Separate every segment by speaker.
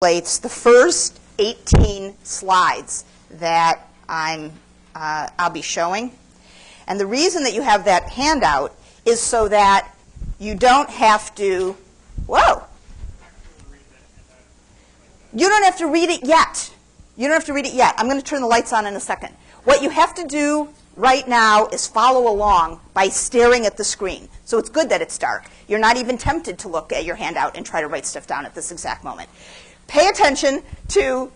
Speaker 1: The first 18 slides that I'll be showing. And the reason that you have that handout is so that you don't have to, you don't have to read it yet. You don't have to read it yet. I'm going to turn the lights on in a second. What you have to do right now is follow along by staring at the screen. So it's good that it's dark. You're not even tempted to look at your handout and try to write stuff down at this exact moment. Pay attention to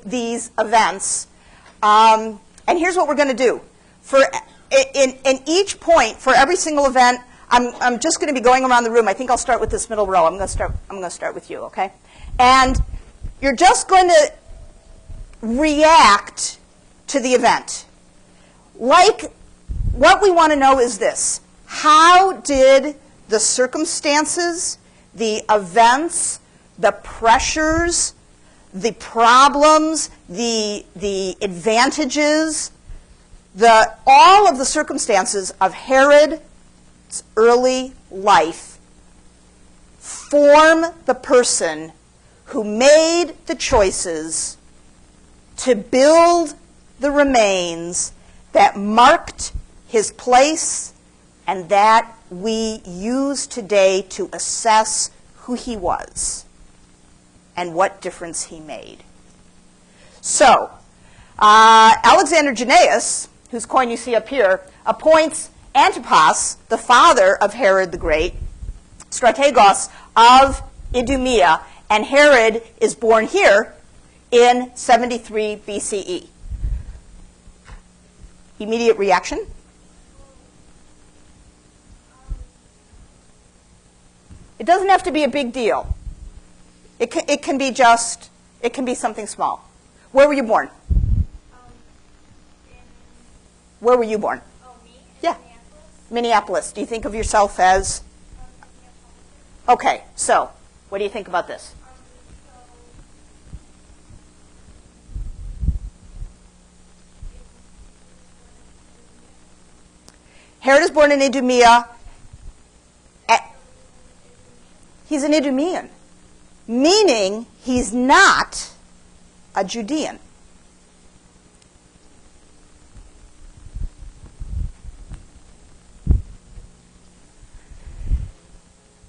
Speaker 1: these events. And here's what we're going to do. In each point, for every single event, I'm just going to be going around the room. I think I'll start with this middle row. I'm going to start with you, okay? And you're just going to react to the event. Like, what we want to know is this. How did the circumstances, the events, the pressures, the problems, the advantages, all of the circumstances of Herod's early life form the person who made the choices to build the remains that marked his place and that we use today to assess who he was and what difference he made. So, Alexander Jannaeus, whose coin you see up here, appoints Antipas, the father of Herod the Great, strategos of Idumea, and Herod is born here in 73 BCE. Immediate reaction? It doesn't have to be a big deal. It can be just, it can be something small. Where were you born? Where were you born?
Speaker 2: Oh, me?
Speaker 1: Yeah. Minneapolis. Do you think of yourself as? Okay, so what do you think about this? Herod is born in Idumea. He's an Idumean, meaning he's not a Judean.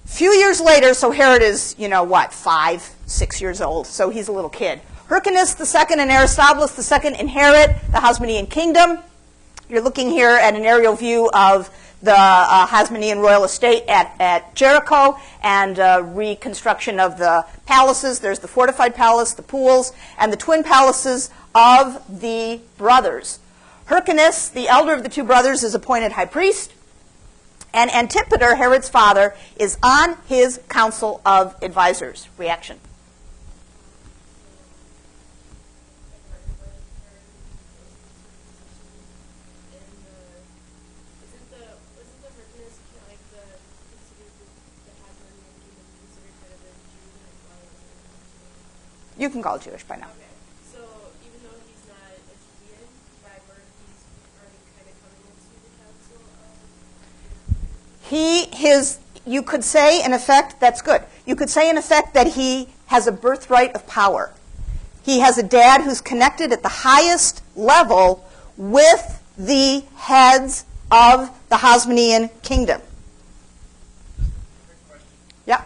Speaker 1: A few years later, so Herod is, 5, 6 years old, so he's a little kid. Hyrcanus II and Aristobulus II inherit the Hasmonean kingdom. You're looking here at an aerial view of the Hasmonean royal estate at Jericho and reconstruction of the palaces. There's the fortified palace, the pools, and the twin palaces of the brothers. Hyrcanus, the elder of the two brothers, is appointed high priest. And Antipater, Herod's father, is on his council of advisors. Reaction. You can call it Jewish by now.
Speaker 2: Okay. So even though he's not a Judean, by birth he's already kind of coming into the council of...
Speaker 1: You could say, in effect, that's good. You could say, in effect, that he has a birthright of power. He has a dad who's connected at the highest level with the heads of the Hasmonean kingdom. Yeah.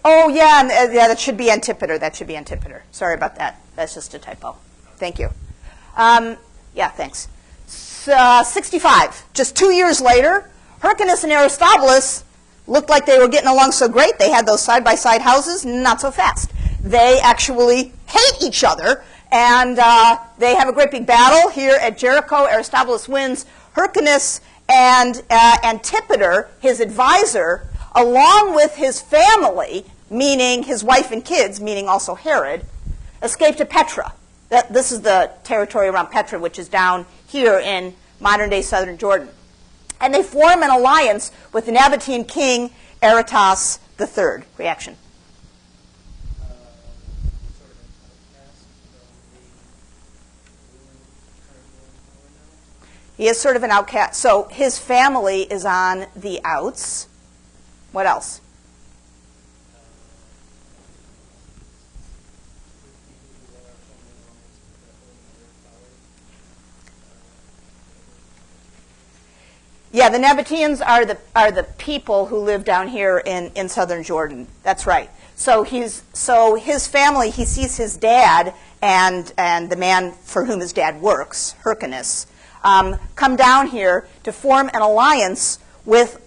Speaker 1: Oh, yeah, that should be Antipater. That should be Antipater. Sorry about that. That's just a typo. Thank you. Yeah, thanks. 65. Just 2 years later, Hyrcanus and Aristobulus looked like they were getting along so great. They had those side-by-side houses. Not so fast. They actually hate each other, and they have a great big battle here at Jericho. Aristobulus wins. Hyrcanus and Antipater, his advisor, along with his family, meaning his wife and kids, meaning also Herod, escaped to Petra. This is the territory around Petra, which is down here in modern-day southern Jordan. And they form an alliance with the Nabatean king, Aretas III. Reaction? He is sort of an outcast. So his family is on the outs. What else? Yeah, the Nabateans are the people who live down here in southern Jordan. That's right. So his family, he sees his dad and the man for whom his dad works, Hyrcanus, come down here to form an alliance with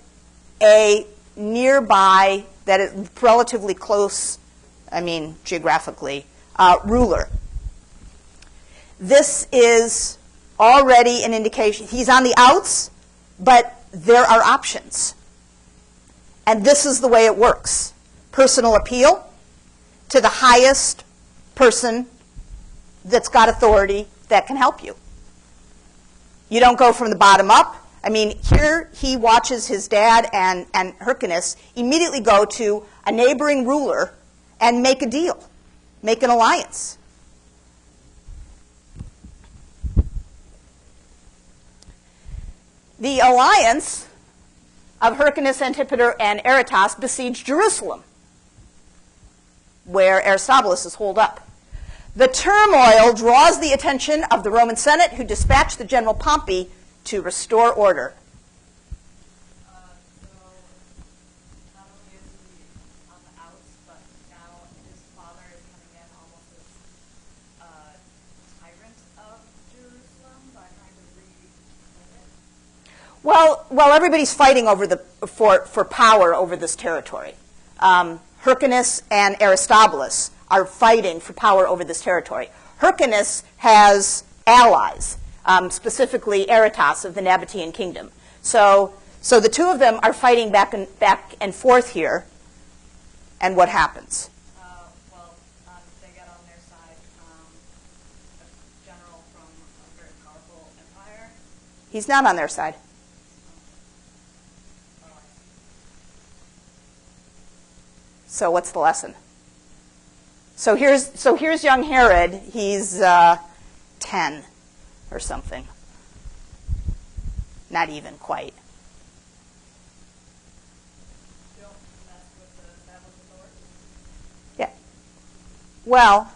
Speaker 1: a nearby, that is relatively close, I mean geographically, ruler. This is already an indication. He's on the outs, but there are options. And this is the way it works. Personal appeal to the highest person that's got authority that can help you. You don't go from the bottom up. I mean, here he watches his dad and Hyrcanus immediately go to a neighboring ruler and make a deal, make an alliance. The alliance of Hyrcanus, Antipater, and Aretas besieged Jerusalem, where Aristobulus is holed up. The turmoil draws the attention of the Roman Senate, who dispatched the general Pompey to restore order.
Speaker 2: So not only is he on the outs, but now his father is coming in almost as tyrant of Jerusalem by trying to rebuild it.
Speaker 1: Well, everybody's fighting over for power over this territory. Hyrcanus and Aristobulus are fighting for power over this territory. Hyrcanus has allies, specifically Aretas of the Nabatean kingdom. So the two of them are fighting back and forth here. And what happens?
Speaker 2: They get on their side a general from a very powerful empire.
Speaker 1: He's not on their side. So what's the lesson? So here's young Herod. He's 10 or something. Not even quite.
Speaker 2: Don't mess with the established authority.
Speaker 1: Yeah. Well.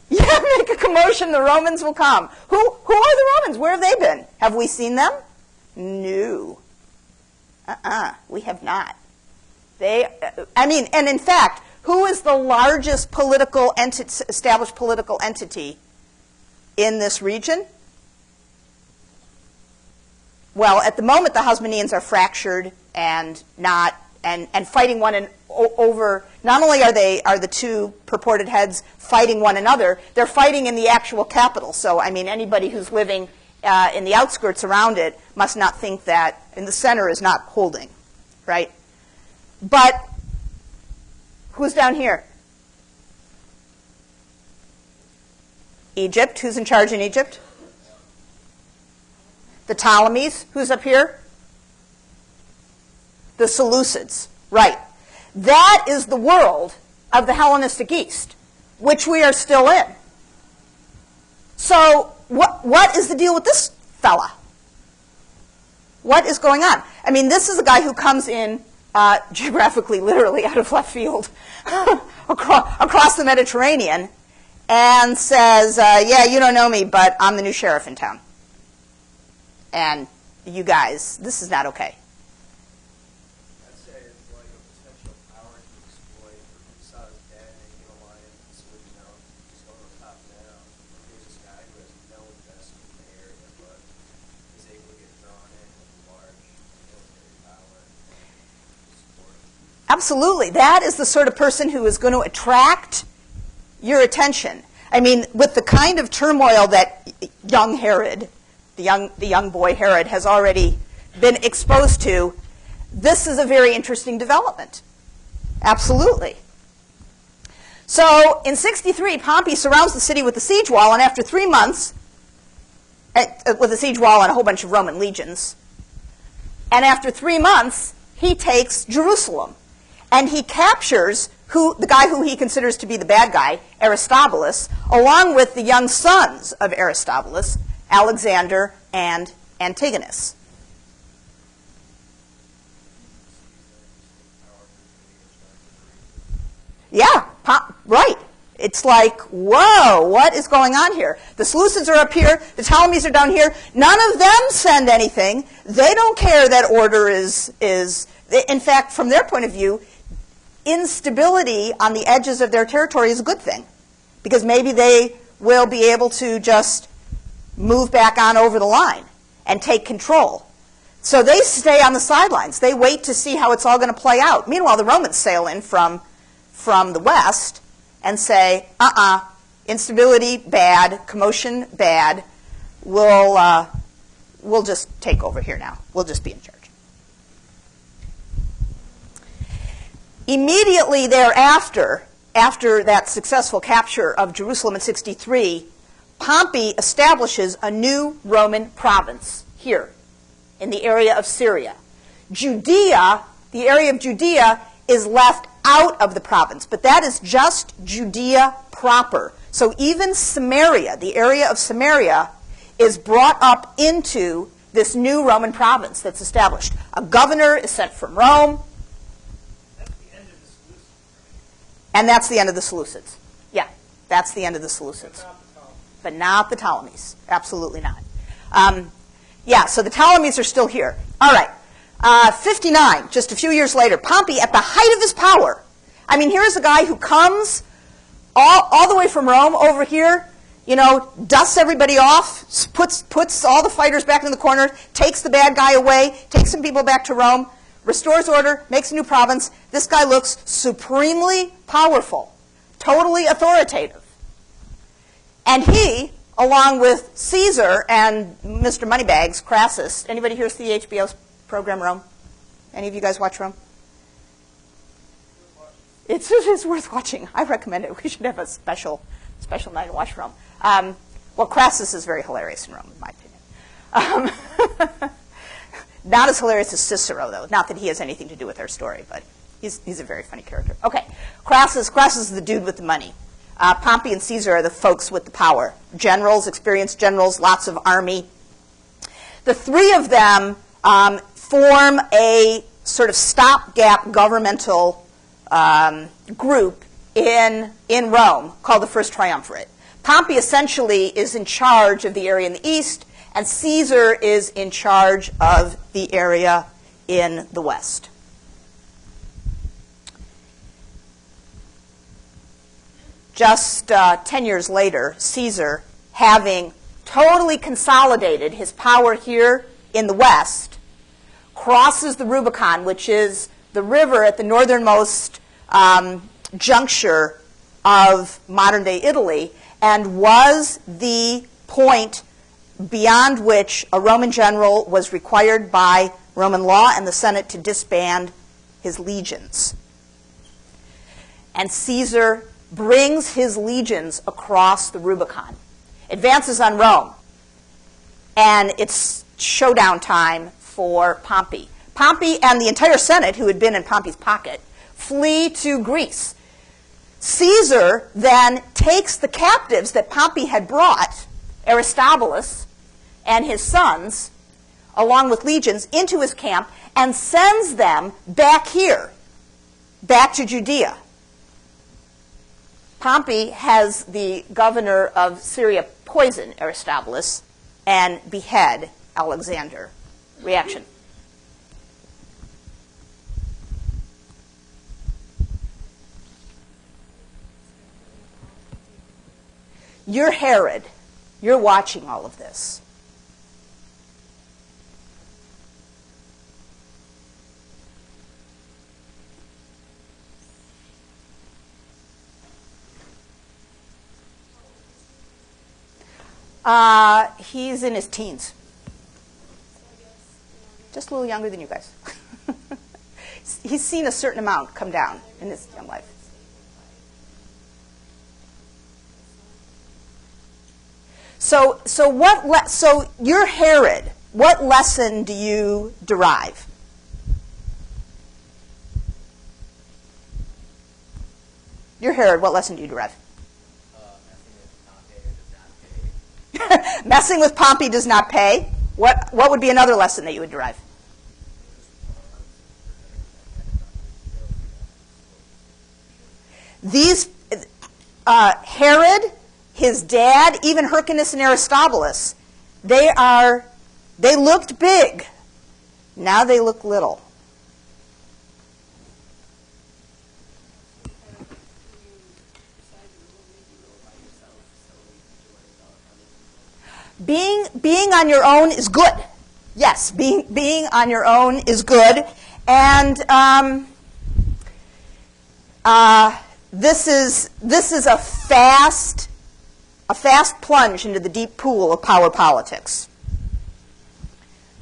Speaker 1: Yeah, make a commotion. The Romans will come. Who are the Romans? Where have they been? Have we seen them? No. We have not. And in fact, who is the largest established political entity in this region? Well, at the moment, the Hasmoneans are fractured and fighting over. Not only are the two purported heads fighting one another, they're fighting in the actual capital. So, I mean, anybody who's living in the outskirts around it must not think that in the center is not holding, right? But who's down here? Egypt. Who's in charge in Egypt? The Ptolemies. Who's up here? The Seleucids. Right. That is the world of the Hellenistic East, which we are still in. So what is the deal with this fella? What is going on? I mean, this is a guy who comes in geographically, literally out of left field, across the Mediterranean, and says, yeah, you don't know me, but I'm the new sheriff in town. And you guys, this is not okay.
Speaker 3: I'd say it's like a potential power to exploit. He saw his dad making an alliance with, just going on top now. Here's this guy who has no investment in the area, but is able to get drawn in with large military power and support.
Speaker 1: Absolutely. That is the sort of person who is going to attract your attention. I mean, with the kind of turmoil that young Herod, the young boy Herod, has already been exposed to, this is a very interesting development. Absolutely. So in 63, Pompey surrounds the city with a siege wall, and after 3 months, with a siege wall and a whole bunch of Roman legions, and after 3 months, he takes Jerusalem. And he captures the guy who he considers to be the bad guy, Aristobulus, along with the young sons of Aristobulus, Alexander and Antigonus. It's like, whoa, what is going on here? The Seleucids are up here, the Ptolemies are down here. None of them send anything. They don't care that order is in fact, from their point of view, instability on the edges of their territory is a good thing, because maybe they will be able to just move back on over the line and take control. So they stay on the sidelines. They wait to see how it's all going to play out. Meanwhile, the Romans sail in from the west and say, instability bad, commotion bad. We'll just take over here now. We'll just be in charge. Immediately thereafter, after that successful capture of Jerusalem in 63, Pompey establishes a new Roman province here in the area of Syria. Judea, the area of Judea, is left out of the province, but that is just Judea proper. So even Samaria, the area of Samaria, is brought up into this new Roman province that's established. A governor is sent from Rome. And that's the end of the Seleucids. Yeah, that's the end of the Seleucids. But not the Ptolemies. Absolutely not. Yeah, so the Ptolemies are still here. All right. 59, just a few years later, Pompey, at the height of his power. I mean, here's a guy who comes all the way from Rome over here, dusts everybody off, puts all the fighters back in the corner, takes the bad guy away, takes some people back to Rome, restores order, makes a new province. This guy looks supremely powerful, totally authoritative. And he, along with Caesar and Mr. Moneybags, Crassus, anybody here see the HBO program Rome? Any of you guys watch Rome? It's worth watching. I recommend it. We should have a special night to watch Rome. Well, Crassus is very hilarious in Rome, in my opinion. Not as hilarious as Cicero, though. Not that he has anything to do with our story, but he's a very funny character. Okay, Crassus is the dude with the money. Pompey and Caesar are the folks with the power. Generals, experienced generals, lots of army. The three of them form a sort of stopgap governmental group in Rome called the First Triumvirate. Pompey essentially is in charge of the area in the east, and Caesar is in charge of the area in the west. Just 10 years later, Caesar, having totally consolidated his power here in the west, crosses the Rubicon, which is the river at the northernmost juncture of modern-day Italy, and was the point beyond which a Roman general was required by Roman law and the Senate to disband his legions. And Caesar brings his legions across the Rubicon, advances on Rome, and it's showdown time for Pompey. Pompey and the entire Senate, who had been in Pompey's pocket, flee to Greece. Caesar then takes the captives that Pompey had brought, Aristobulus and his sons, along with legions, into his camp and sends them back here, back to Judea. Pompey has the governor of Syria poison Aristobulus and behead Alexander. Reaction. You're Herod. You're watching all of this. He's in his teens. Just a little younger than you guys. He's seen a certain amount come down in his young life. So you're Herod. What lesson do you derive? You're Herod. What lesson do you derive? Messing with Pompey does not pay. What would be another lesson that you would derive? Herod, his dad, even Hyrcanus and Aristobulus, they looked big. Now they look little. Being on your own is good. Yes, being on your own is good. And this is a fast plunge into the deep pool of power politics.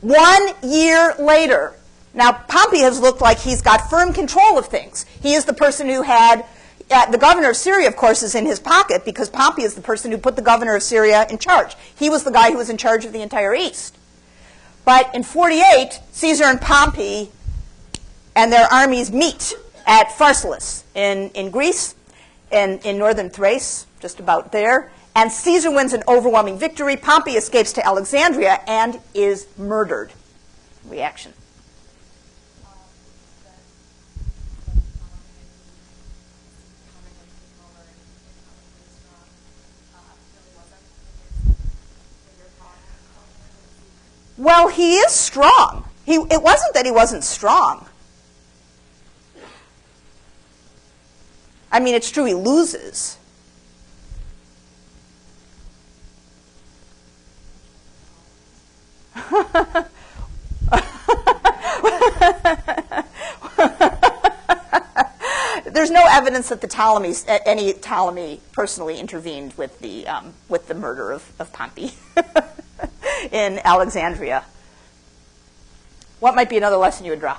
Speaker 1: 1 year later, now Pompey has looked like he's got firm control of things. He is the person who had, the governor of Syria, of course, is in his pocket because Pompey is the person who put the governor of Syria in charge. He was the guy who was in charge of the entire East. But in 48, Caesar and Pompey and their armies meet at Pharsalus in Greece, in northern Thrace, just about there. And Caesar wins an overwhelming victory. Pompey escapes to Alexandria and is murdered. Reaction. Well, he is strong. It wasn't that he wasn't strong. I mean, it's true he loses. There's no evidence that any Ptolemy personally intervened with the murder of Pompey in Alexandria. What might be another lesson you would draw?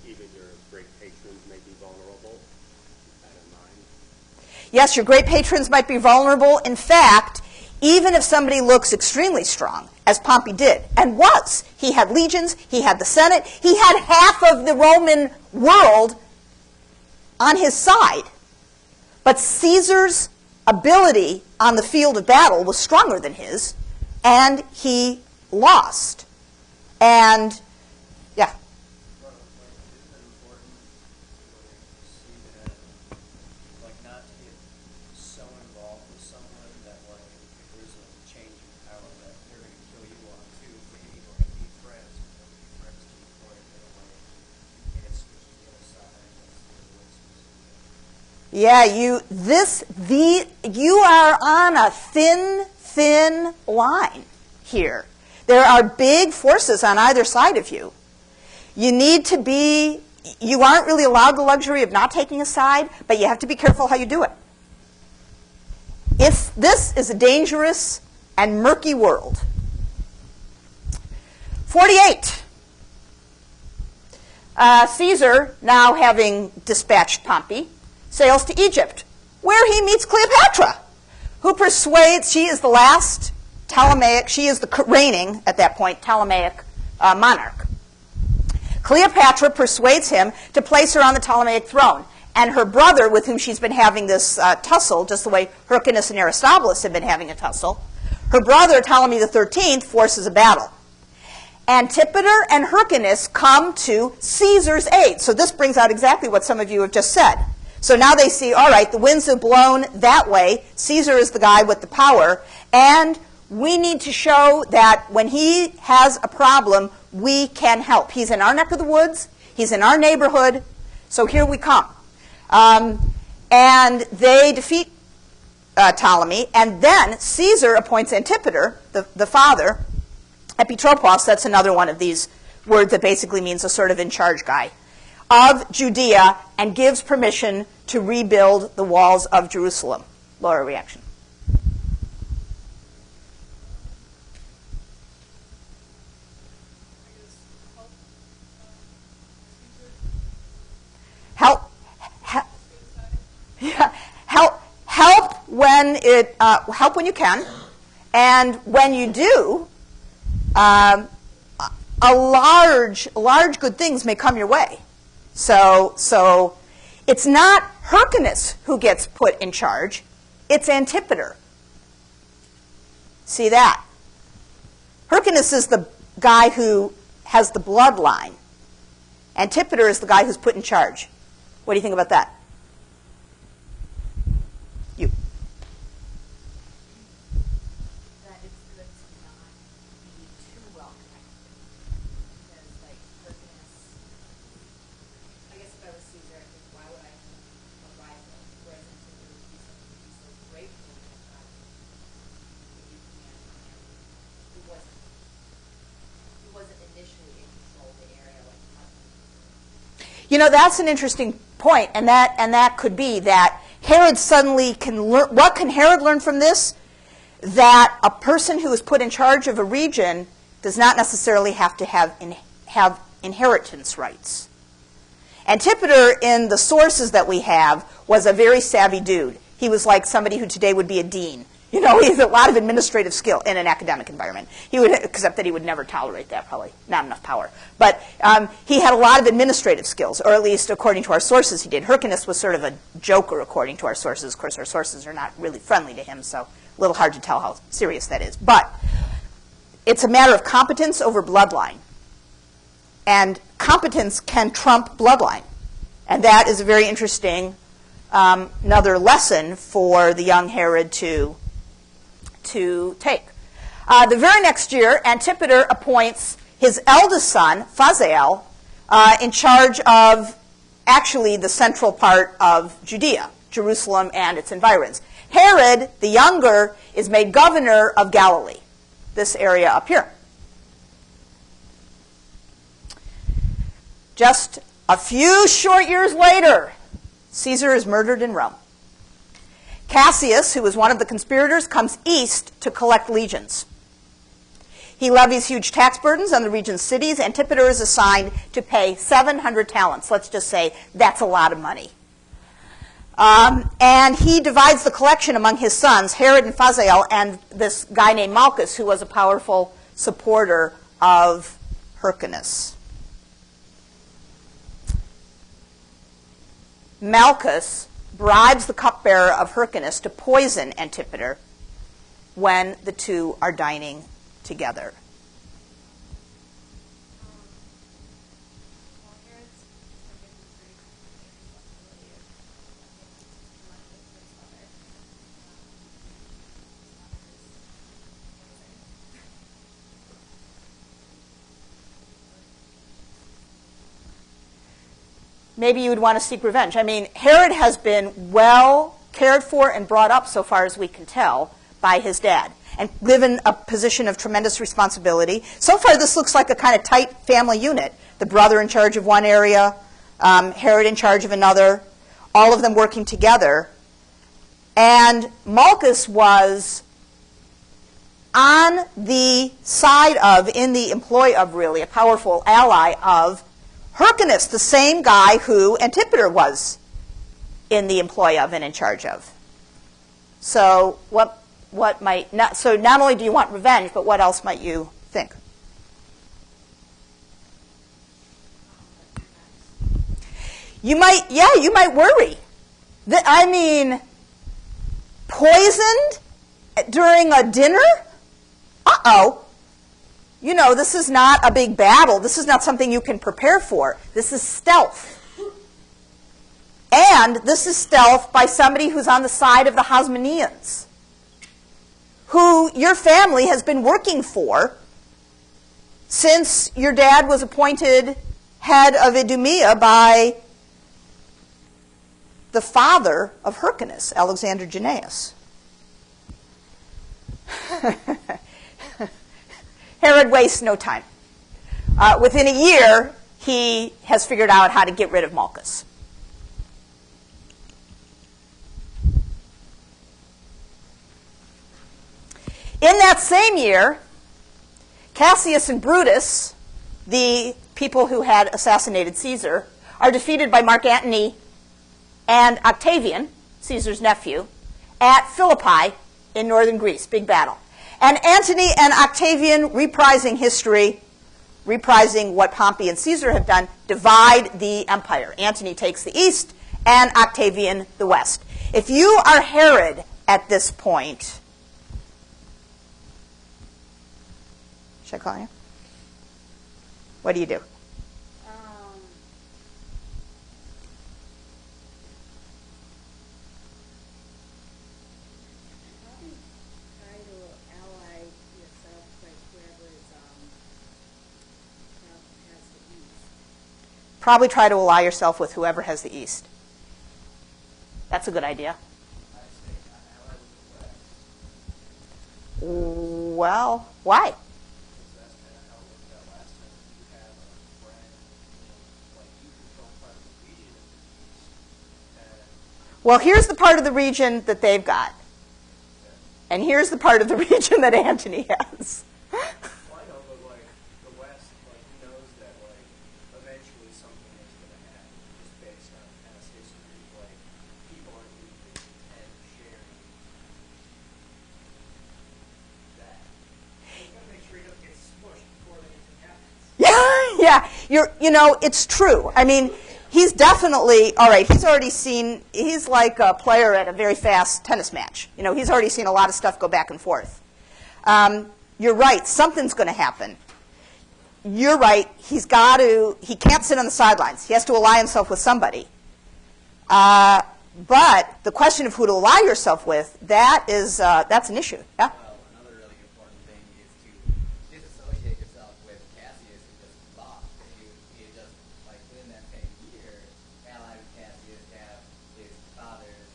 Speaker 4: Even your great patrons may be vulnerable. Keep that in mind.
Speaker 1: Yes, your great patrons might be vulnerable. In fact, even if somebody looks extremely strong, as Pompey did, and was, he had legions, he had the Senate, he had half of the Roman world on his side. But Caesar's ability on the field of battle was stronger than his, and he lost. And, yeah.
Speaker 3: Well, isn't it important to see that, not to get so involved with someone that, if there's a change in power, that they're going to kill you on too. Maybe be friends, but they'll be friends to the point that, you can't switch to the other side.
Speaker 1: Yeah, you are on a thin line here. There are big forces on either side of you. You aren't really allowed the luxury of not taking a side, but you have to be careful how you do it. This is a dangerous and murky world. 48. Caesar, now having dispatched Pompey, sails to Egypt, where he meets Cleopatra, who persuades, she is the last Ptolemaic, she is the reigning, at that point, Ptolemaic monarch. Cleopatra persuades him to place her on the Ptolemaic throne. And her brother, with whom she's been having this tussle, just the way Hyrcanus and Aristobulus have been having a tussle, her brother, Ptolemy XIII, forces a battle. Antipater and Hyrcanus come to Caesar's aid. So this brings out exactly what some of you have just said. So now they see, all right, the winds have blown that way. Caesar is the guy with the power. And we need to show that when he has a problem, we can help. He's in our neck of the woods. He's in our neighborhood. So here we come. And they defeat Ptolemy. And then Caesar appoints Antipater, the father, Epitropos, that's another one of these words that basically means a sort of in-charge guy, of Judea, and gives permission to rebuild the walls of Jerusalem. Laura, reaction. Help when you can, and when you do, large good things may come your way. So it's not Hyrcanus who gets put in charge, it's Antipater. See that? Hyrcanus is the guy who has the bloodline. Antipater is the guy who's put in charge. What do you think about that? You know, that's an interesting point, and that could be that Herod suddenly can learn. What can Herod learn from this? That a person who is put in charge of a region does not necessarily have to have inheritance rights. Antipater, in the sources that we have, was a very savvy dude. He was like somebody who today would be a dean. You know, he has a lot of administrative skill in an academic environment. He would, except that he would never tolerate that, probably not enough power. But he had a lot of administrative skills, or at least according to our sources he did. Hyrcanus was sort of a joker according to our sources. Of course, our sources are not really friendly to him, so a little hard to tell how serious that is. But it's a matter of competence over bloodline. And competence can trump bloodline. And that is a very interesting another lesson for the young Herod to take. The very next year, Antipater appoints his eldest son, Phasael, in charge of actually the central part of Judea, Jerusalem and its environs. Herod, the younger, is made governor of Galilee, this area up here. Just a few short years later, Caesar is murdered in Rome. Cassius, who was one of the conspirators, comes east to collect legions. He levies huge tax burdens on the region's cities. Antipater is assigned to pay 700 talents. Let's just say that's a lot of money. And he divides the collection among his sons, Herod and Phasael, and this guy named Malchus, who was a powerful supporter of Hyrcanus. Malchus bribes the cupbearer of Hyrcanus to poison Antipater when the two are dining together. Maybe you would want to seek revenge. I mean, Herod has been well cared for and brought up, so far as we can tell, by his dad, and given a position of tremendous responsibility. So far, this looks like a kind of tight family unit. The brother in charge of one area, Herod in charge of another, all of them working together. And Malchus was on the side of, in the employ of really, a powerful ally of Hyrcanus, the same guy who Antipater was in the employ of and in charge of. So what might not, so not only do you want revenge, but what else might you think? You might worry. I mean, poisoned during a dinner? Uh-oh. You know, this is not a big battle. This is not something you can prepare for. This is stealth. And this is stealth by somebody who's on the side of the Hasmoneans, who your family has been working for since your dad was appointed head of Idumea by the father of Hyrcanus, Alexander Jannaeus. Herod wastes no time. Within a year, he has figured out how to get rid of Malchus. In that same year, Cassius and Brutus, the people who had assassinated Caesar, are defeated by Mark Antony and Octavian, Caesar's nephew, at Philippi in northern Greece. Big battle. And Antony and Octavian, reprising history, reprising what Pompey and Caesar have done, divide the empire. Antony takes the east and Octavian the west. If you are Herod at this point, should I call you? What do you do? Probably try to ally yourself with whoever has the east. That's a good idea. Well, why? Well, here's the part of the region that they've got. And here's the part of the region that Antony has.
Speaker 3: Well, I know, but like the West, like he knows that like eventually something is going to happen, just based on past history. Like people aren't usually content sharing that. You got to make sure he doesn't get smushed before anything happens.
Speaker 1: Yeah. It's true. I mean, he's definitely, all right, he's already seen, he's like a player at a very fast tennis match. He's already seen a lot of stuff go back and forth. You're right, something's going to happen. You're right, he can't sit on the sidelines. He has to ally himself with somebody. But the question of who to ally yourself with, that's an issue. Yeah?
Speaker 5: Well, another really important thing is to disassociate yourself with Cassius and just boss. You just, like, within that same year, allied with Cassius have his father's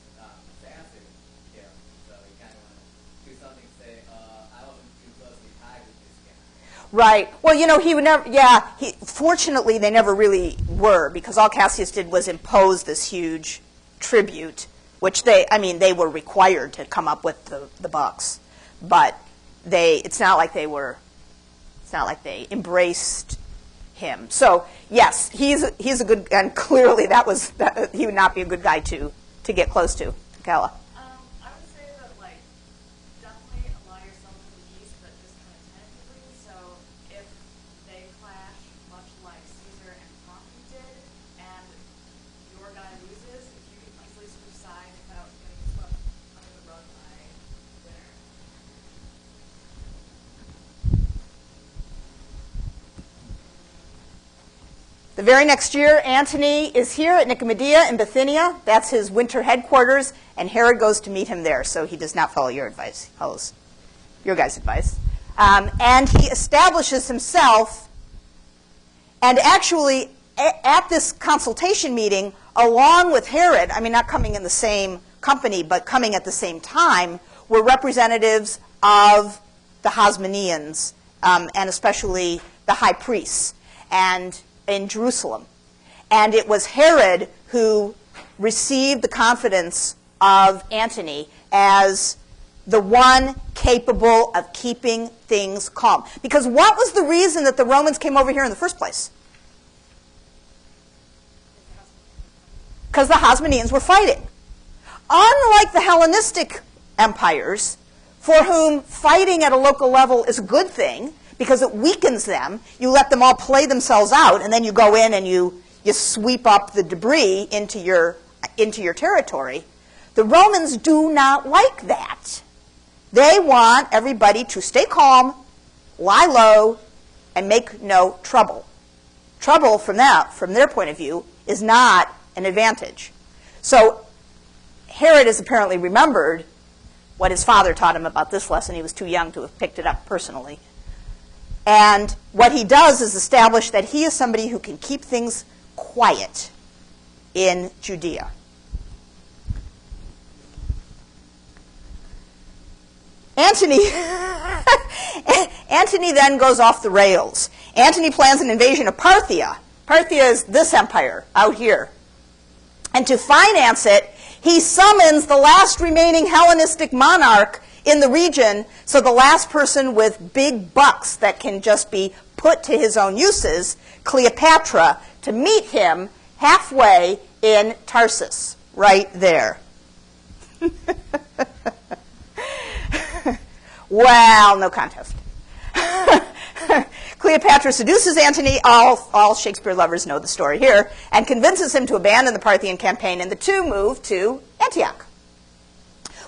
Speaker 5: assassin killed. So you kind of want to do something to say, I wasn't too closely tied with this guy.
Speaker 1: Right. Well, he would never, fortunately, they never really were, because all Cassius did was impose this huge tribute, which they were required to come up with the bucks. But it's not like they embraced him. So, yes, he's a good, and clearly he would not be a good guy to get close to. Kala.
Speaker 2: I would say that, like, definitely ally yourself to the east, but just kind of tentatively. So if they clash, much like Caesar and Pompey did, and your guy loses, if you can easily switch sides without getting swept under the rug by winner.
Speaker 1: The very next year, Antony is here at Nicomedia in Bithynia. That's his winter headquarters, and Herod goes to meet him there, so he does not follow your advice. He follows your guys' advice. And he establishes himself, and actually, at this consultation meeting, along with Herod, not coming in the same company, but coming at the same time, were representatives of the Hasmoneans, and especially the high priests. And in Jerusalem. And it was Herod who received the confidence of Antony as the one capable of keeping things calm. Because what was the reason that the Romans came over here in the first place? Because the Hasmoneans were fighting. Unlike the Hellenistic empires, for whom fighting at a local level is a good thing, because it weakens them, you let them all play themselves out, and then you go in and you sweep up the debris into your territory. The Romans do not like that. They want everybody to stay calm, lie low, and make no trouble. Trouble from their point of view, is not an advantage. So Herod has apparently remembered what his father taught him about this lesson. He was too young to have picked it up personally. And what he does is establish that he is somebody who can keep things quiet in Judea. Antony then goes off the rails. Antony plans an invasion of Parthia. Parthia is this empire out here. And to finance it, he summons the last remaining Hellenistic monarch in the region, so the last person with big bucks that can just be put to his own uses, Cleopatra, to meet him halfway in Tarsus, right there. Well, no contest. Cleopatra seduces Antony, all Shakespeare lovers know the story here, and convinces him to abandon the Parthian campaign, and the two move to Antioch,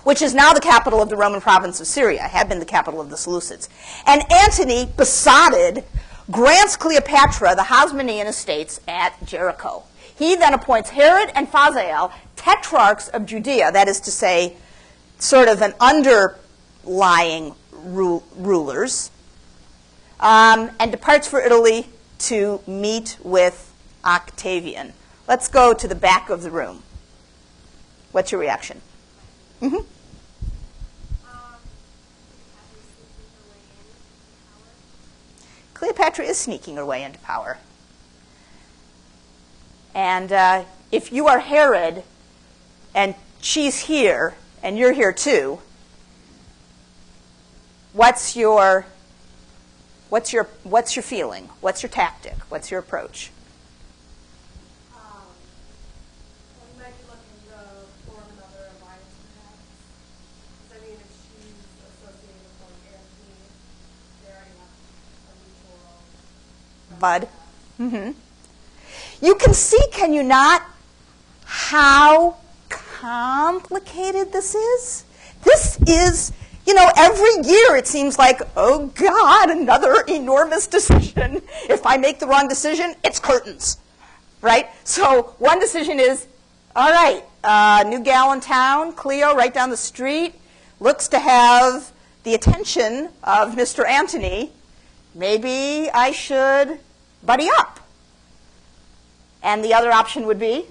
Speaker 1: which is now the capital of the Roman province of Syria, had been the capital of the Seleucids. And Antony, besotted, grants Cleopatra the Hasmonean estates at Jericho. He then appoints Herod and Phasael tetrarchs of Judea, that is to say, sort of an underlying rulers, and departs for Italy to meet with Octavian. Let's go to the back of the room. What's your reaction? Mm-hmm. Cleopatra is sneaking her way into power. And if you are Herod and she's here and you're here too, what's your feeling? What's your tactic? What's your approach?
Speaker 2: Well, you might be looking to form another alliance, perhaps. 'Cause I mean, if she's associated with like Antony, they already have a mutual.
Speaker 1: Bud? You can see, can you not, how complicated this is? This is, every year it seems like, oh God, another enormous decision. If I make the wrong decision, it's curtains, right? So one decision is, all right, new gal in town, Cleo, right down the street, looks to have the attention of Mr. Antony. Maybe I should buddy up. And the other option would be?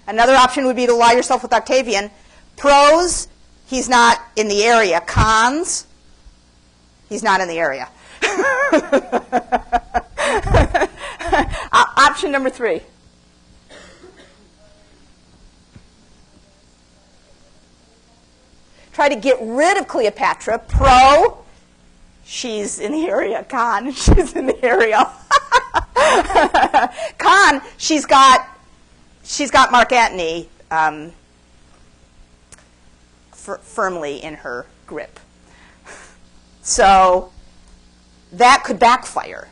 Speaker 1: Another option would be to ally yourself with Octavian. Pros, he's not in the area. Cons, he's not in the area. Option number 3. Try to get rid of Cleopatra. Pro, she's in the area. Con, she's in the area. Con, she's got Mark Antony firmly in her grip. So that could backfire.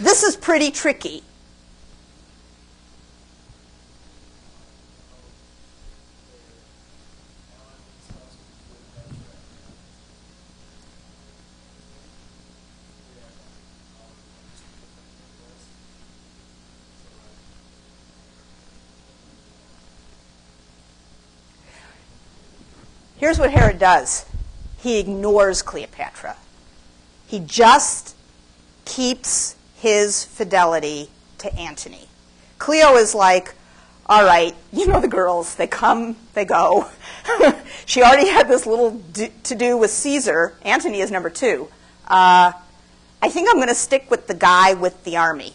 Speaker 1: This is pretty tricky. Here's what Herod does. He ignores Cleopatra. He just keeps his fidelity to Antony. Cleo is like, all right, the girls, they come, they go. She already had this little to-do with Caesar. Antony is number 2. I think I'm going to stick with the guy with the army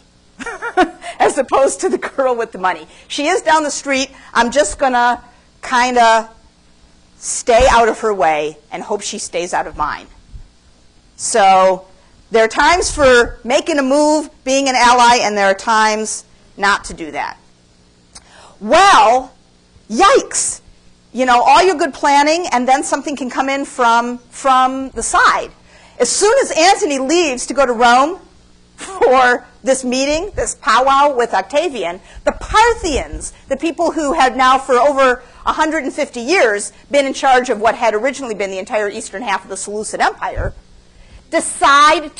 Speaker 1: as opposed to the girl with the money. She is down the street. I'm just going to kind of stay out of her way and hope she stays out of mine. So there are times for making a move, being an ally, and there are times not to do that. Well, yikes. All your good planning, and then something can come in from the side. As soon as Antony leaves to go to Rome for this meeting, this powwow with Octavian, the Parthians, the people who had now for over 150 years been in charge of what had originally been the entire eastern half of the Seleucid Empire, decide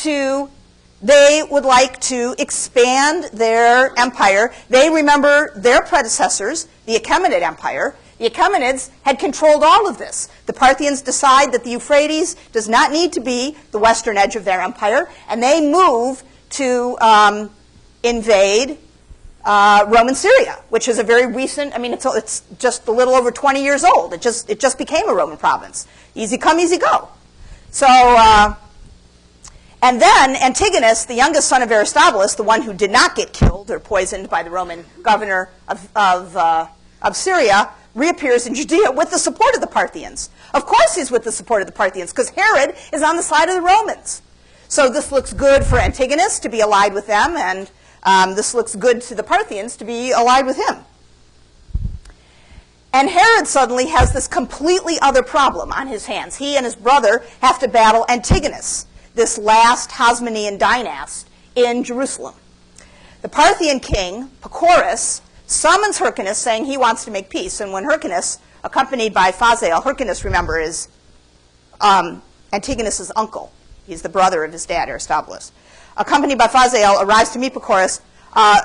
Speaker 1: they would like to expand their empire. They remember their predecessors, the Achaemenid Empire. The Achaemenids had controlled all of this. The Parthians decide that the Euphrates does not need to be the western edge of their empire, and they move to invade Roman Syria, which is a very recent, it's just a little over 20 years old. It just became a Roman province. Easy come, easy go. So, and then Antigonus, the youngest son of Aristobulus, the one who did not get killed or poisoned by the Roman governor of Syria, reappears in Judea with the support of the Parthians. Of course he's with the support of the Parthians, because Herod is on the side of the Romans. So this looks good for Antigonus to be allied with them, and this looks good to the Parthians to be allied with him. And Herod suddenly has this completely other problem on his hands. He and his brother have to battle Antigonus, this last Hasmonean dynast in Jerusalem. The Parthian king, Pacorus, summons Hyrcanus saying he wants to make peace. And when Hyrcanus, accompanied by Phasael, Hyrcanus, remember, is Antigonus' uncle. He's the brother of his dad, Aristobulus. Accompanied by Phasael, arrives to meet Pacorus.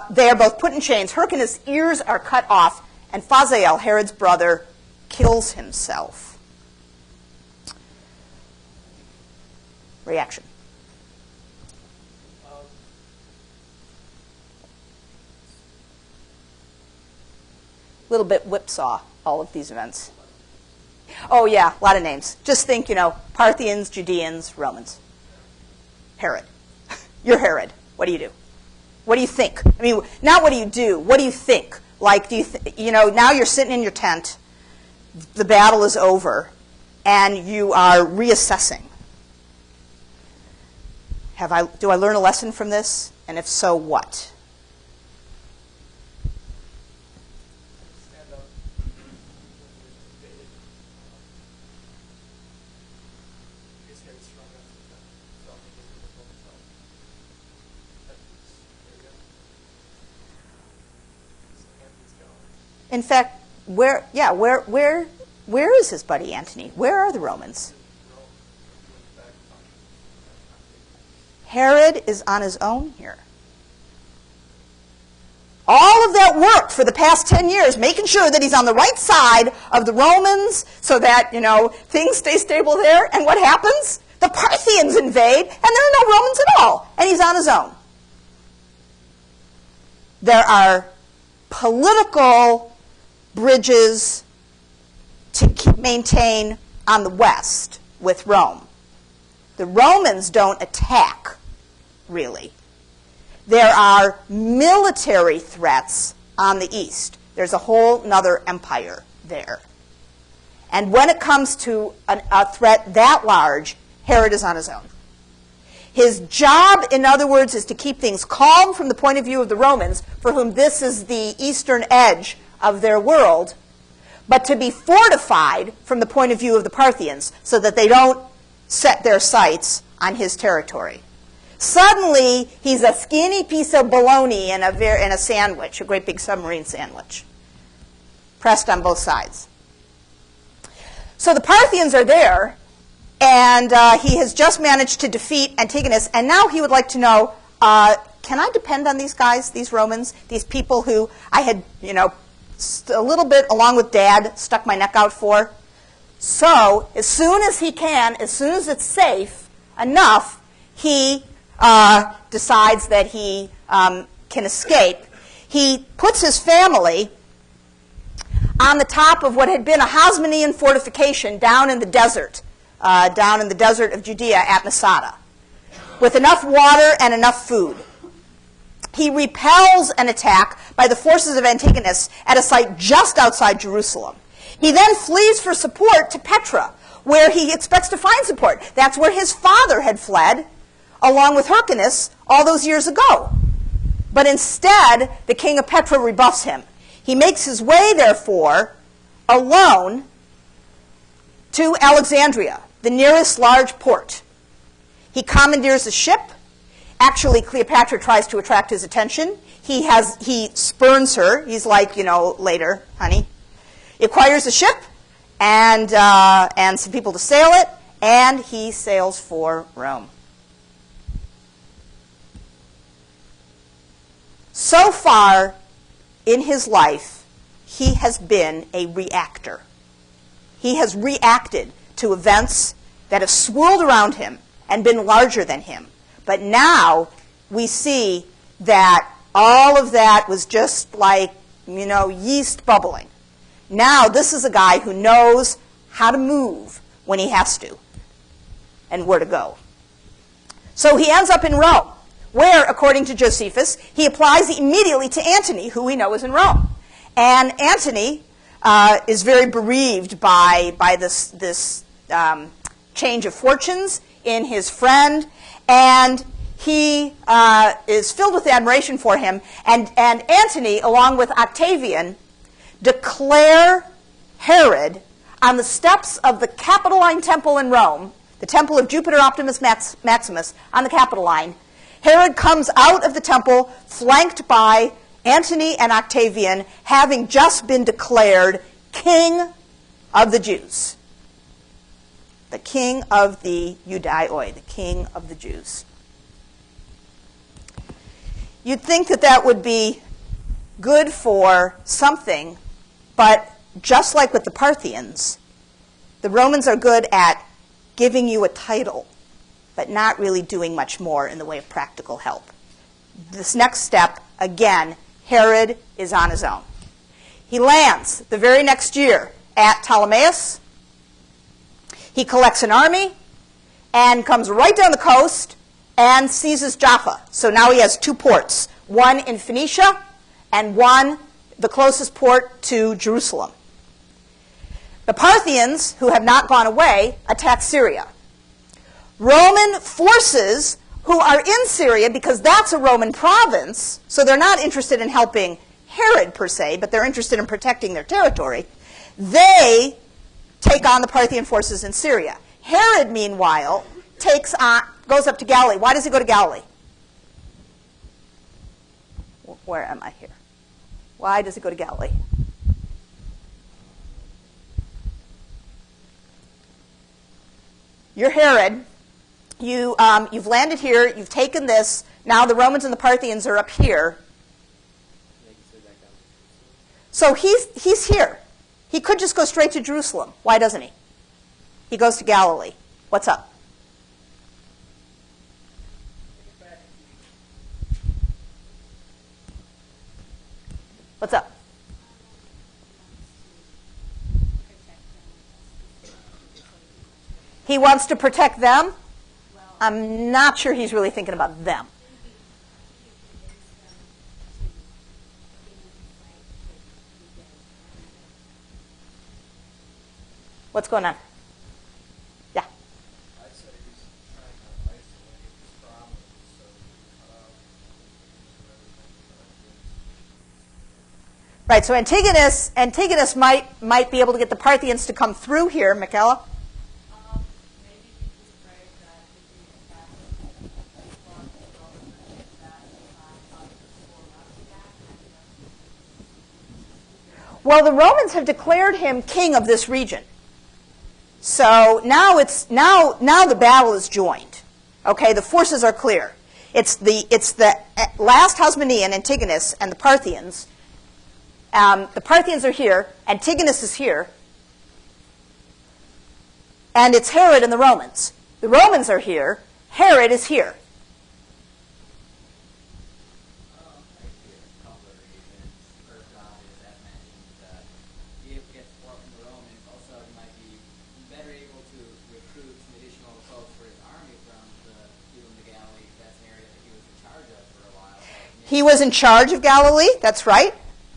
Speaker 1: They are both put in chains. Hyrcanus' ears are cut off, and Phasael, Herod's brother, kills himself. Reaction. A little bit whipsaw, all of these events. Oh, yeah, a lot of names. Just think, Parthians, Judeans, Romans. Herod. You're Herod. What do you do? What do you think? I mean, not what do you do. What do you think? Like, now you're sitting in your tent, the battle is over, and you are reassessing. Do I learn a lesson from this? And if so, what?
Speaker 3: Stand up. He's very strong enough to so I think it's difficult to tell. There you go. So Anthony's going.
Speaker 1: In fact, where is his buddy Antony? Where are the Romans? Herod is on his own here. All of that work for the past 10 years, making sure that he's on the right side of the Romans so that, things stay stable there. And what happens? The Parthians invade, and there are no Romans at all. And he's on his own. There are political bridges to maintain on the west with Rome. The Romans don't attack, really. There are military threats on the east. There's a whole other empire there. And when it comes to a threat that large, Herod is on his own. His job, in other words, is to keep things calm from the point of view of the Romans, for whom this is the eastern edge of their world, but to be fortified from the point of view of the Parthians so that they don't set their sights on his territory. Suddenly, he's a skinny piece of bologna in a sandwich, a great big submarine sandwich, pressed on both sides. So the Parthians are there, and he has just managed to defeat Antigonus, and now he would like to know, can I depend on these guys, these Romans, these people who I had, a little bit, along with Dad, stuck my neck out for? So, as soon as he can, as soon as it's safe enough, he decides that he can escape. He puts his family on the top of what had been a Hasmonean fortification down in the desert of Judea at Masada, with enough water and enough food. He repels an attack by the forces of Antigonus at a site just outside Jerusalem. He then flees for support to Petra, where he expects to find support. That's where his father had fled, along with Hyrcanus, all those years ago. But instead, the king of Petra rebuffs him. He makes his way, therefore, alone to Alexandria, the nearest large port. He commandeers a ship. Actually, Cleopatra tries to attract his attention. He spurns her. He's like, later, honey. He acquires a ship and some people to sail it, and he sails for Rome. So far in his life, he has been a reactor. He has reacted to events that have swirled around him and been larger than him. But now we see that all of that was just like, yeast bubbling. Now this is a guy who knows how to move when he has to and where to go. So he ends up in Rome, where, according to Josephus, he applies immediately to Antony, who we know is in Rome. And Antony is very bereaved by this change of fortunes in his friend, and he is filled with admiration for him. And Antony, along with Octavian, declare Herod on the steps of the Capitoline Temple in Rome, the temple of Jupiter Optimus Maximus on the Capitoline. Herod comes out of the temple flanked by Antony and Octavian, having just been declared king of the Jews. The king of the Judaioi, the king of the Jews. You'd think that would be good for something, but just like with the Parthians, the Romans are good at giving you a title, but not really doing much more in the way of practical help. This next step, again, Herod is on his own. He lands the very next year at Ptolemais. He collects an army and comes right down the coast and seizes Jaffa. So now he has two ports, one in Phoenicia, and one the closest port to Jerusalem. The Parthians, who have not gone away, attack Syria. Roman forces who are in Syria, because that's a Roman province, so they're not interested in helping Herod per se, but they're interested in protecting their territory, they take on the Parthian forces in Syria. Herod, meanwhile, goes up to Galilee. Why does he go to Galilee? Where am I here? Why does he go to Galilee? You're Herod. You've landed here. You've taken this. Now the Romans and the Parthians are up here. So he's here. He could just go straight to Jerusalem. Why doesn't he? He goes to Galilee. What's up? What's up? He wants to protect them? I'm not sure he's really thinking about them. What's going on? Yeah.
Speaker 3: I'd say he's trying to isolate his problems so he can cut out
Speaker 1: Right, so Antigonus might be able to get the Parthians to come through here, Michaela.
Speaker 2: Maybe he was afraid that if he attacked one government, that before back.
Speaker 1: Well, the Romans have declared him king of this region. So now the battle is joined. Okay, the forces are clear. It's the last Hasmonean, Antigonus, and the Parthians. The Parthians are here. Antigonus is here. And it's Herod and the Romans. The Romans are here. Herod is here. He was in charge of Galilee. That's right.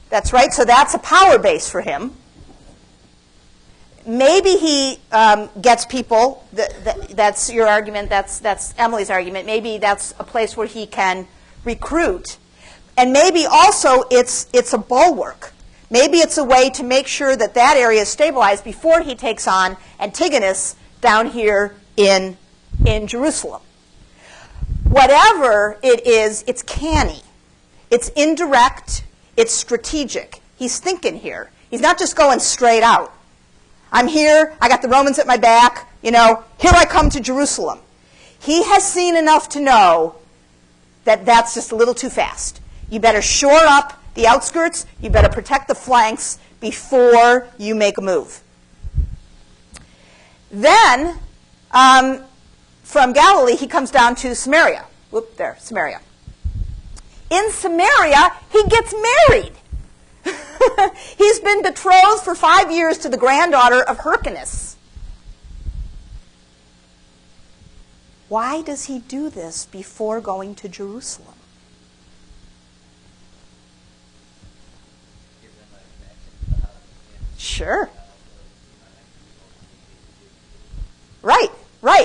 Speaker 1: That's right. So that's a power base for him. Maybe he gets people. That's your argument. That's Emily's argument. Maybe that's a place where he can recruit. And maybe also it's a bulwark. Maybe it's a way to make sure that that area is stabilized before he takes on Antigonus down here in Jerusalem. Whatever it is, it's canny. It's indirect. It's strategic. He's thinking here. He's not just going straight out. I'm here. I got the Romans at my back. Here I come to Jerusalem. He has seen enough to know that that's just a little too fast. You better shore up the outskirts. You better protect the flanks before you make a move. Then, from Galilee, he comes down to Samaria. Whoop, there, Samaria. In Samaria, he gets married. He's been betrothed for 5 years to the granddaughter of Hyrcanus. Why does he do this before going to Jerusalem? Sure. Right.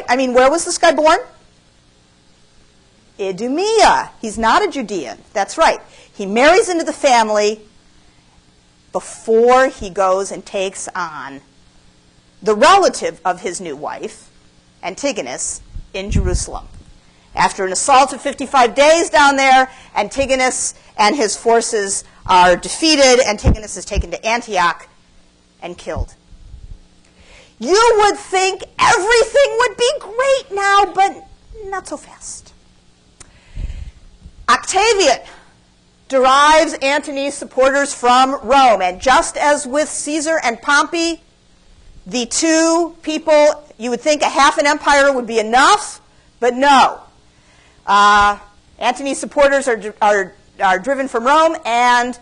Speaker 1: I mean, where was this guy born? Idumea. He's not a Judean. That's right. He marries into the family before he goes and takes on the relative of his new wife, Antigonus, in Jerusalem. After an assault of 55 days down there, Antigonus and his forces are defeated. Antigonus is taken to Antioch and killed. You would think everything would be great now, but not so fast. Octavian derives Antony's supporters from Rome. And just as with Caesar and Pompey, the two people, you would think a half an empire would be enough, but no. Antony's supporters are driven from Rome, and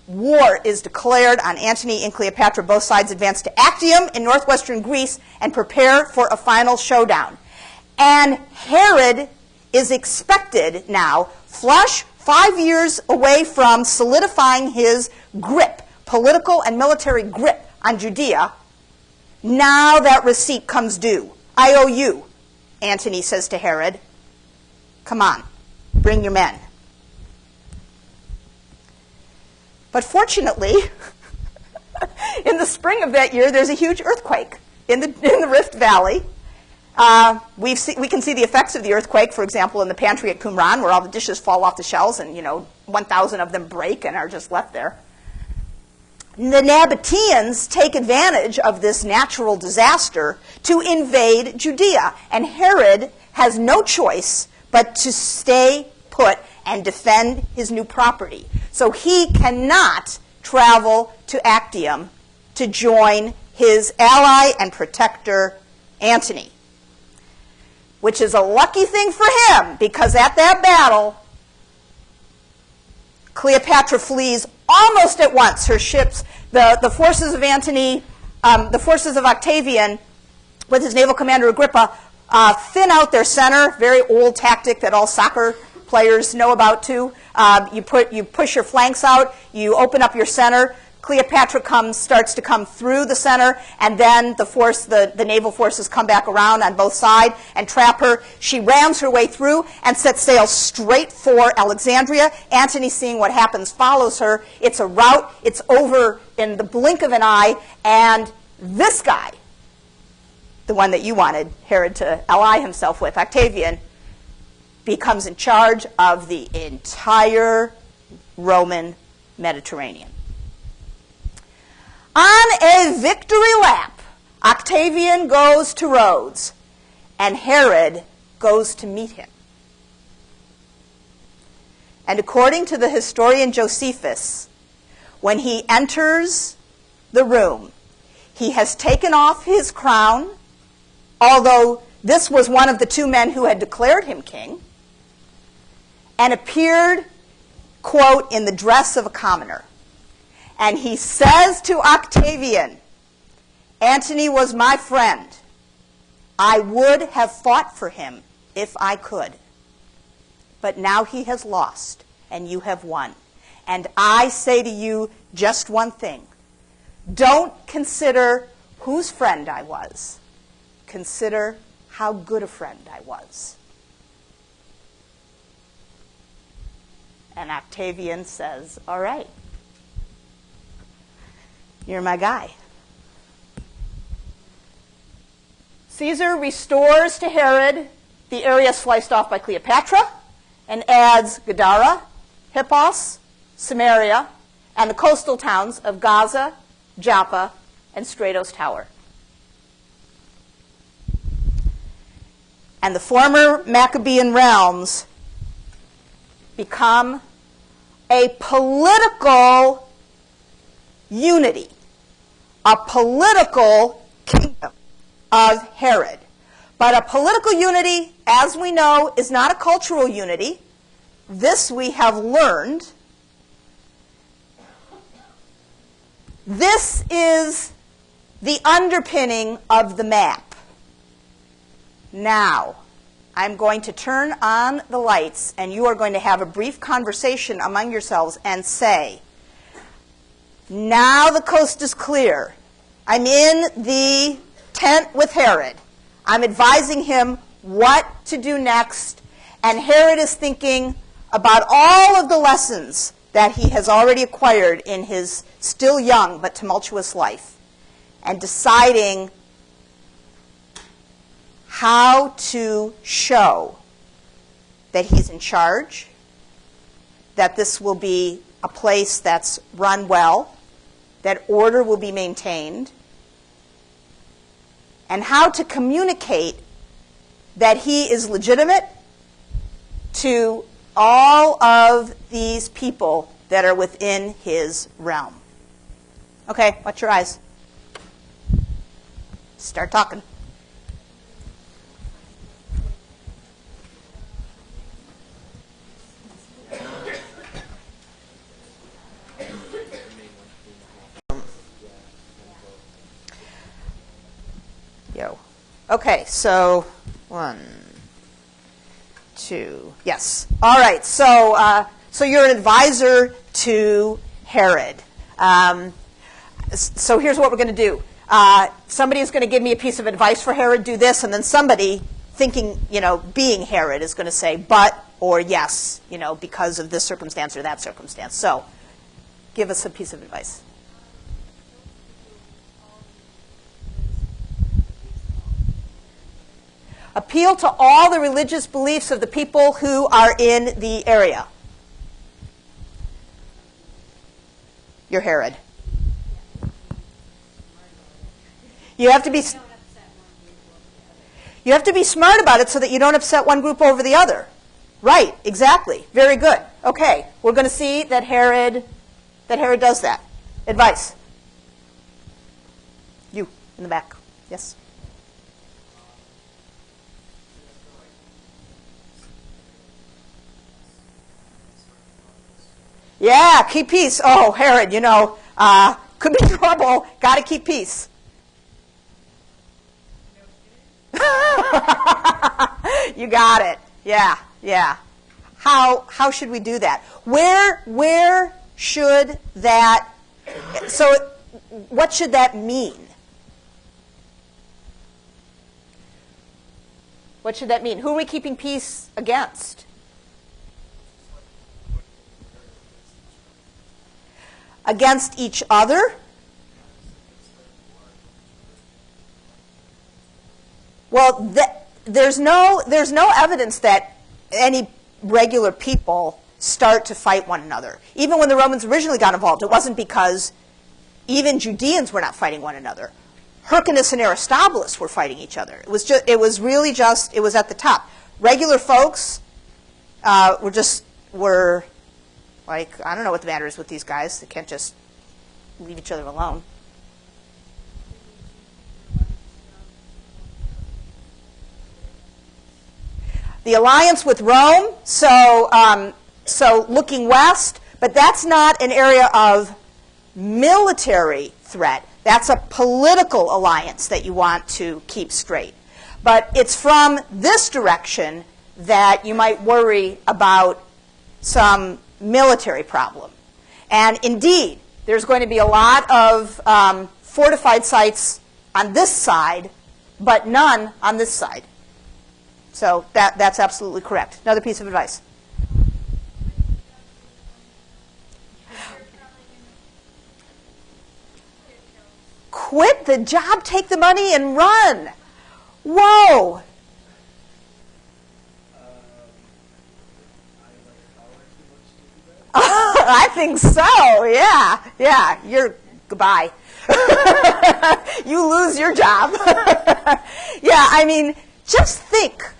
Speaker 1: war is declared on Antony and Cleopatra. Both sides advance to Actium in northwestern Greece and prepare for a final showdown. And Herod is expected now, flush, 5 years away from solidifying his grip, political and military grip on Judea. Now that receipt comes due. I owe you, Antony says to Herod. Come on, bring your men. But fortunately, in the spring of that year, there's a huge earthquake in the Rift Valley. We can see the effects of the earthquake, for example, in the pantry at Qumran, where all the dishes fall off the shelves and, 1,000 of them break and are just left there. The Nabateans take advantage of this natural disaster to invade Judea, and Herod has no choice but to stay put and defend his new property. So he cannot travel to Actium to join his ally and protector, Antony, which is a lucky thing for him, because at that battle, Cleopatra flees almost at once. Her ships, the forces of Antony, the forces of Octavian, with his naval commander Agrippa, thin out their center. Very old tactic that all soccer players know about too. You push your flanks out. You open up your center. Cleopatra starts to come through the center, and then the naval forces come back around on both sides and trap her. She rams her way through and sets sail straight for Alexandria. Antony, seeing what happens, follows her. It's a rout. It's over in the blink of an eye, and this guy, the one that you wanted Herod to ally himself with, Octavian, becomes in charge of the entire Roman Mediterranean. On a victory lap, Octavian goes to Rhodes, and Herod goes to meet him. And according to the historian Josephus, when he enters the room, he has taken off his crown, although this was one of the two men who had declared him king, and appeared, quote, in the dress of a commoner. And he says to Octavian, Antony was my friend. I would have fought for him if I could. But now he has lost, and you have won. And I say to you just one thing. Don't consider whose friend I was. Consider how good a friend I was. And Octavian says, all right. You're my guy. Caesar restores to Herod the area sliced off by Cleopatra and adds Gadara, Hippos, Samaria, and the coastal towns of Gaza, Joppa, and Stratos Tower. And the former Maccabean realms become a political unity, a political kingdom of Herod. But a political unity, as we know, is not a cultural unity. This we have learned. This is the underpinning of the map. Now, I'm going to turn on the lights, and you are going to have a brief conversation among yourselves and say, now the coast is clear. I'm in the tent with Herod. I'm advising him what to do next, and Herod is thinking about all of the lessons that he has already acquired in his still young but tumultuous life, and deciding how to show that he's in charge, that this will be a place that's run well, that order will be maintained, and how to communicate that he is legitimate to all of these people that are within his realm. Okay, watch your eyes. Start talking. Okay, so 1, 2. Yes. All right. So you're an advisor to Herod. So here's what we're going to do. Somebody is going to give me a piece of advice for Herod, do this, and then somebody thinking, being Herod is going to say but or yes, because of this circumstance or that circumstance. So give us a piece of advice. Appeal to all the religious beliefs of the people who are in the area. You're Herod. You have to be smart about it so that you don't upset one group over the other. Right, exactly. Very good. Okay, we're going to see that Herod does that. Advice. You in the back. Yes. Yeah, keep peace. Oh, Herod, could be trouble. Got to keep peace. You got it. Yeah. How should we do that? Where should that? So, what should that mean? What should that mean? Who are we keeping peace against? Against each other? Well, there's no evidence that any regular people start to fight one another. Even when the Romans originally got involved, it wasn't because even Judeans were not fighting one another. Hyrcanus and Aristobulus were fighting each other. It was at the top. Regular folks were like, I don't know what the matter is with these guys. They can't just leave each other alone. The alliance with Rome, so looking west, but that's not an area of military threat. That's a political alliance that you want to keep straight. But it's from this direction that you might worry about some military problem. And indeed, there's going to be a lot of fortified sites on this side, but none on this side. So that's absolutely correct. Another piece of advice. Quit the job, take the money, and run. Whoa. I think so. Yeah. You're goodbye. You lose your job. Yeah, I mean, just think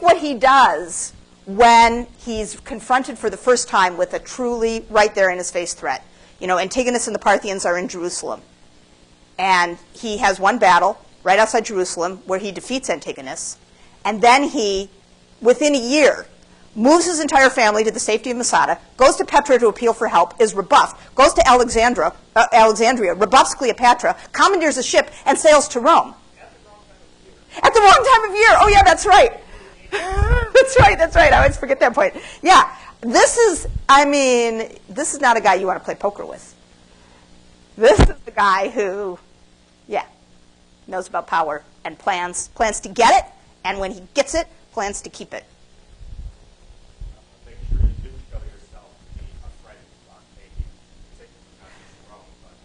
Speaker 1: what he does when he's confronted for the first time with a truly right there in his face threat. Antigonus and the Parthians are in Jerusalem. And he has one battle right outside Jerusalem where he defeats Antigonus. And then he, within a year, moves his entire family to the safety of Masada, goes to Petra to appeal for help, is rebuffed, goes to Alexandria, rebuffs Cleopatra, commandeers a ship, and sails to Rome. At the wrong time of year. Oh, yeah, that's right. That's right. I always forget that point. Yeah, this is not a guy you want to play poker with. This is the guy who, knows about power and plans to get it, and when he gets it, plans to keep it.
Speaker 4: Make sure you do show yourself to be a friend of Octavian, particularly not just Rome, but...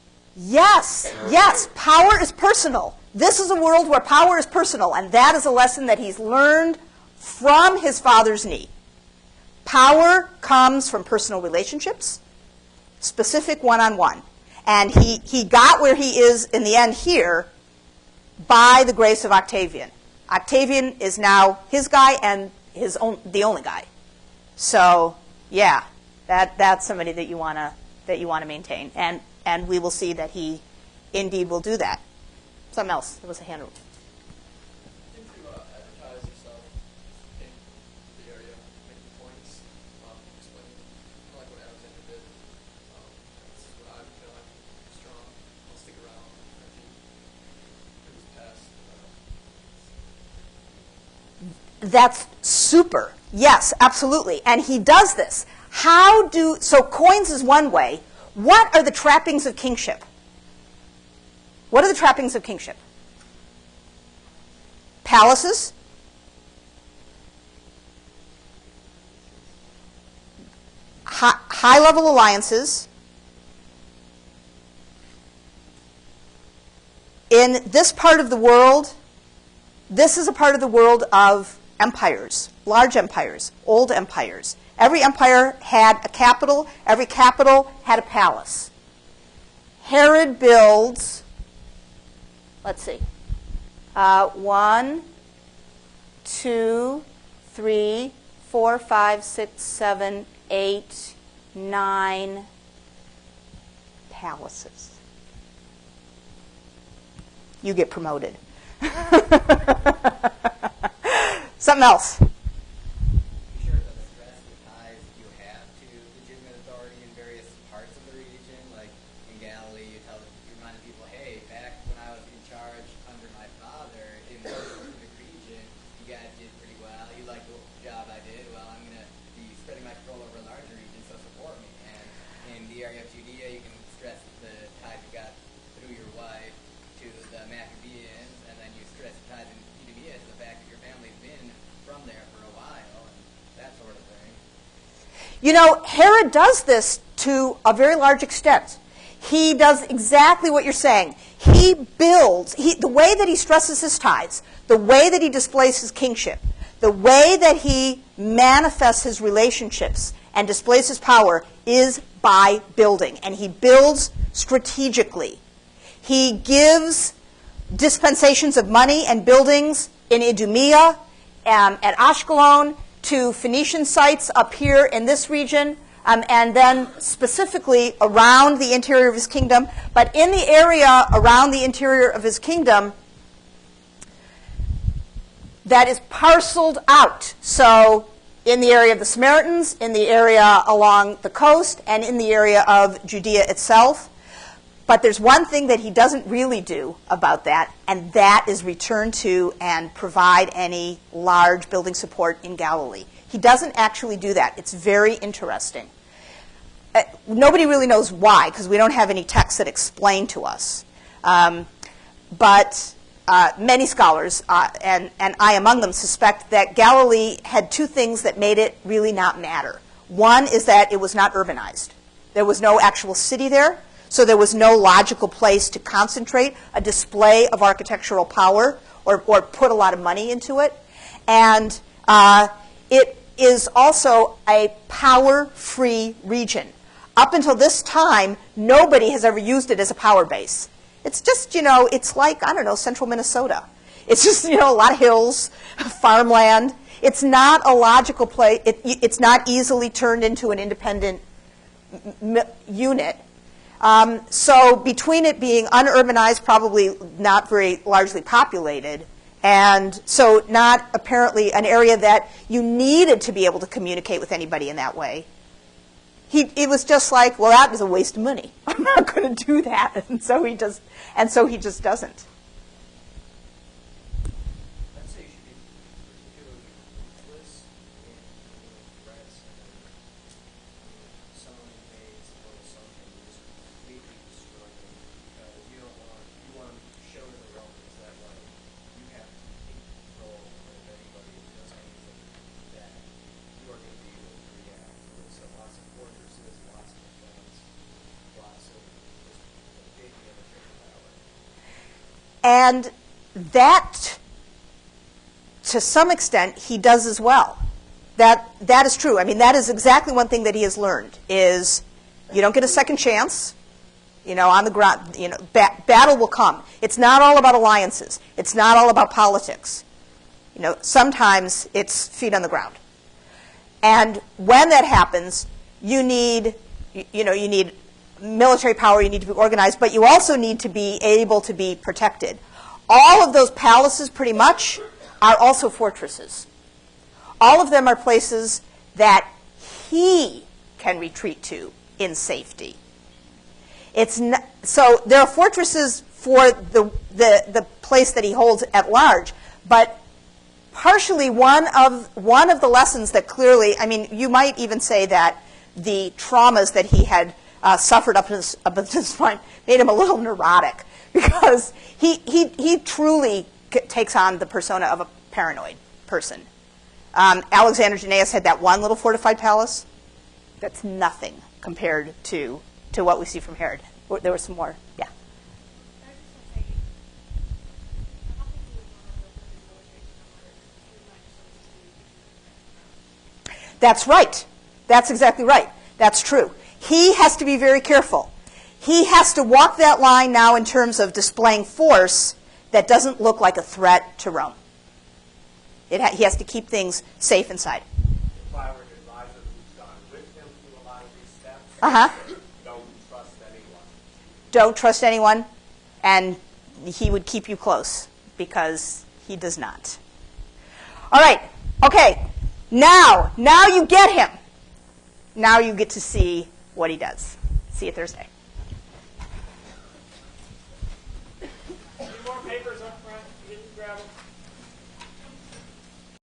Speaker 4: Yes, power is personal. This is a world where power is personal, and that is a lesson that he's learned from his father's knee. Power comes from personal relationships, specific one-on-one. And he got where he is in the end here by the grace of Octavian. Octavian is now his guy and the only guy. So yeah, that's somebody that you want to maintain, and we will see that he indeed will do that. Something else. There was a hand.
Speaker 6: To advertise yourself in the area, making points, explaining, like what Alexander did. This is what I feel I'm strong. I'll stick around. I think it was past.
Speaker 1: That's super. Yes, absolutely. And he does this. So coins is one way. What are the trappings of kingship? What are the trappings of kingship? Palaces, high-level alliances. In this part of the world, this is a part of the world of empires, large empires, old empires. Every empire had a capital. Every capital had a palace. Herod builds, let's see, 1, 2, 3, 4, 5, 6, 7, 8, 9 palaces. You get promoted. Something else.
Speaker 5: Be sure to stress the ties you have to legitimate authority in various parts of the region. Like in Galilee, you remind people, hey, back when I was in charge under my father in the specific region, you guys did pretty well. You liked the job I did. Well, I'm going to be spreading my control over a larger region, so support me. And in the area of Judea, you can stress the ties you got through your wife to the Maccabeans, and then you stress the ties in Judea to the fact that your family's been from there for a while, and that sort of thing.
Speaker 1: You know, Herod does this to a very large extent. He does exactly what you're saying. He builds, the way that he stresses his ties, the way that he displays his kingship, the way that he manifests his relationships and displays his power is by building. And he builds strategically. He gives dispensations of money and buildings in Idumea, at Ashkelon, to Phoenician sites up here in this region, and then specifically around the interior of his kingdom. But in the area around the interior of his kingdom, that is parceled out. So in the area of the Samaritans, in the area along the coast, and in the area of Judea itself. But there's one thing that he doesn't really do about that, and that is return to and provide any large building support in Galilee. He doesn't actually do that. It's very interesting. Nobody really knows why, because we don't have any texts that explain to us. But many scholars, and I among them, suspect that Galilee had two things that made it really not matter. One is that it was not urbanized. There was no actual city there. So there was no logical place to concentrate a display of architectural power or put a lot of money into it. And it is also a power-free region. Up until this time, nobody has ever used it as a power base. It's just, it's like, I don't know, central Minnesota. It's just, a lot of hills, farmland. It's not a logical place. It's not easily turned into an independent unit. So between it being unurbanized, probably not very largely populated, and so not apparently an area that you needed to be able to communicate with anybody in that way, it was just like, well, that was a waste of money. I'm not going to do that, and so he just doesn't.
Speaker 3: I'd say you should be particularly ruthless in threats and some invades or something just completely destroy them because you want to show to the Romans that like you have complete control, and if anybody does anything that you are going to be able to react to it. So lots of fortresses, lots of defense, lots of just big military power.
Speaker 1: And that, to some extent, he does as well. That is true. I mean, that is exactly one thing that he has learned, is you don't get a second chance, on the ground. Battle will come. It's not all about alliances. It's not all about politics. Sometimes it's feet on the ground. And when that happens, you need military power, you need to be organized, but you also need to be able to be protected. All of those palaces, pretty much, are also fortresses. All of them are places that he can retreat to in safety. So there are fortresses for the place that he holds at large, but partially one of the lessons that clearly, I mean, you might even say that the traumas that he had suffered up to this point made him a little neurotic, because he truly takes on the persona of a paranoid person. Alexander Jannaeus had that one little fortified palace. That's nothing compared to what we see from Herod. There was some more, yeah. That's right. That's exactly right. That's true. He has to be very careful. He has to walk that line now in terms of displaying force that doesn't look like a threat to Rome. He has to keep things safe inside.
Speaker 4: If I were an advisor who's gone with him through a lot of these steps, don't trust anyone.
Speaker 1: Don't trust anyone, and he would keep you close, because he does not. All right. Okay. Now you get him. Now you get to see what he does. See you Thursday.
Speaker 4: Any more papers up front? You didn't grab them?